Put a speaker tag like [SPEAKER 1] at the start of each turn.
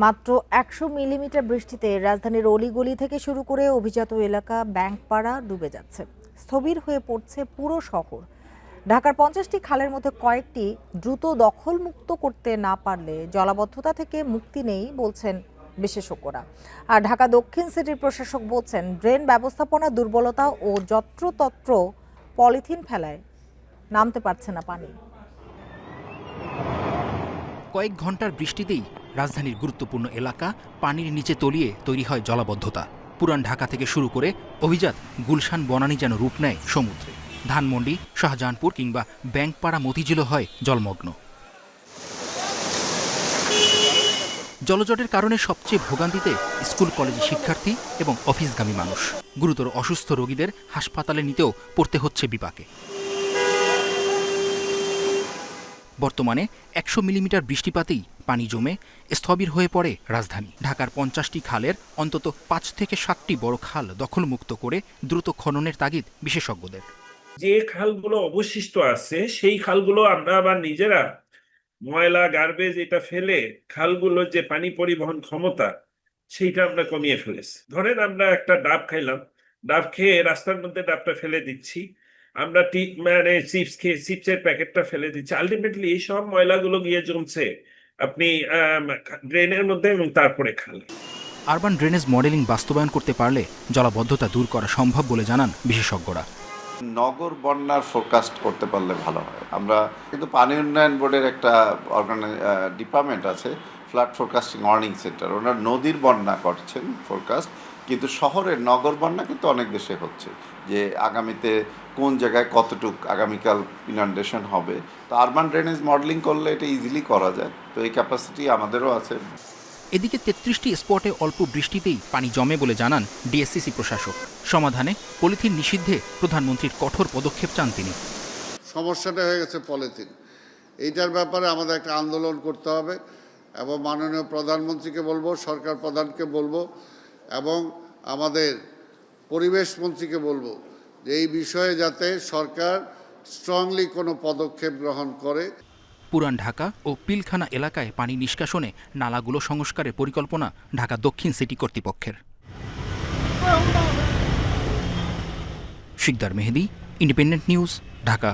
[SPEAKER 1] মাত্র ১০০ মিলিমিটার বৃষ্টিতে রাজধানীর অলিগলি থেকে শুরু করে অভিজাত এলাকা ব্যাংকপাড়া ডুবে যাচ্ছে। স্থবির হয়ে পড়ছে পুরো শহর। ঢাকার ৫০টি খালের মধ্যে কয়েকটি দ্রুত দখলমুক্ত করতে না পারলে জলাবদ্ধতা থেকে মুক্তি নেই বলছেন বিশেষজ্ঞরা। আর ঢাকা দক্ষিণ সিটির প্রশাসক বলছেন, ড্রেন ব্যবস্থাপনা দুর্বলতা ও যত্রতত্র পলিথিন ফেলায় নামতে পারছে না পানি।
[SPEAKER 2] কয়েক ঘন্টার বৃষ্টিতেই রাজধানীর গুরুত্বপূর্ণ এলাকা পানির নিচে তলিয়ে তৈরি হয় জলাবদ্ধতা। পুরান ঢাকা থেকে শুরু করে অভিজাত গুলশান বনানী যেন রূপ নেয় সমুদ্রে। ধানমন্ডি, শাহজাহানপুর কিংবা ব্যাংকপাড়া মতিঝিলও হয় জলমগ্ন। জলজটের কারণে সবচেয়ে ভোগান্তিতে স্কুল কলেজ শিক্ষার্থী এবং অফিসগামী মানুষ। গুরুতর অসুস্থ রোগীদের হাসপাতালে নিতেও পড়তে হচ্ছে বিপাকে। বর্তমানে ১০০ মিলিমিটার বৃষ্টিপাতেই পানি জমে স্থবির হয়ে পড়ে রাজধানী। ঢাকার ৫০টি খালের অন্তত ৫ থেকে ৭টি বড় খাল দখলমুক্ত করে দ্রুত খননের তাগিদ বিশেষজ্ঞদের।
[SPEAKER 3] যে খালগুলো অবশিষ্ট আছে সেই খালগুলো আমরা আবার নিজেরা ময়লা গার্বেজ এটা ফেলে খালগুলোর যে পানি পরিবহন ক্ষমতা সেইটা আমরা কমিয়ে ফেলেছি। ধরেন আমরা একটা ডাব খাইলাম, ডাব খেয়ে রাস্তার মধ্যে ডাবটা ফেলে দিচ্ছি, আমরা মানে চিপস খেয়ে চিপসের প্যাকেটটা ফেলে দিচ্ছি। আলটিমেটলি এই সব ময়লাগুলো গিয়ে জমছে আপনি ড্রেনের মধ্যে এবং তারপরে খালে।
[SPEAKER 2] আরবান ড্রেনেজ মডেলিং বাস্তবায়ন করতে পারলে জলাবদ্ধতা দূর করা সম্ভব বলে জানান বিশেষজ্ঞরা।
[SPEAKER 4] নগর বন্যার ফোরকাস্ট করতে পারলে ভালো হয়। আমরা কিন্তু পানি উন্নয়ন বোর্ডের একটা ডিপার্টমেন্ট আছে, ফ্লাড ফোরকাস্টিং ওয়ার্নিং সেন্টার। ওনারা নদীর বন্যা করছেন ফোরকাস্ট, কিন্তু শহরের নগর বন্যা কিন্তু অনেক দেশে হচ্ছে, যে আগামীতে কোন জায়গায় কতটুক আগামীকাল ইনান্ডেশন হবে। তো আরবান ড্রেনেজ মডেলিং করলে এটা ইজিলি করা যায়, তো এই ক্যাপাসিটি আমাদেরও আছে।
[SPEAKER 2] এদিকে ৩৩টি স্পটে অল্প বৃষ্টিতেই পানি জমে বলে জানান ডিএসসিসি প্রশাসক। সমাধানে পলিথিন নিষিদ্ধে প্রধানমন্ত্রীর কঠোর পদক্ষেপ চান তিনি।
[SPEAKER 5] সমস্যাটা হয়ে গেছে পলিথিন, এইটার ব্যাপারে আমাদের একটা আন্দোলন করতে হবে এবং মাননীয় প্রধানমন্ত্রীকে বলবো, সরকার প্রধানকে বলবো এবং আমাদের পরিবেশ মন্ত্রীকে বলবো যে এই বিষয়ে যাতে সরকার স্ট্রংলি কোনো পদক্ষেপ গ্রহণ করে।
[SPEAKER 2] পুরান ঢাকা ও পিলখানা এলাকায় পানি নিষ্কাশনে নালাগুলো সংস্কারের পরিকল্পনা ঢাকা দক্ষিণ সিটি কর্তৃপক্ষের। শিকদার মেহেদি, ইন্ডিপেন্ডেন্ট নিউজ, ঢাকা।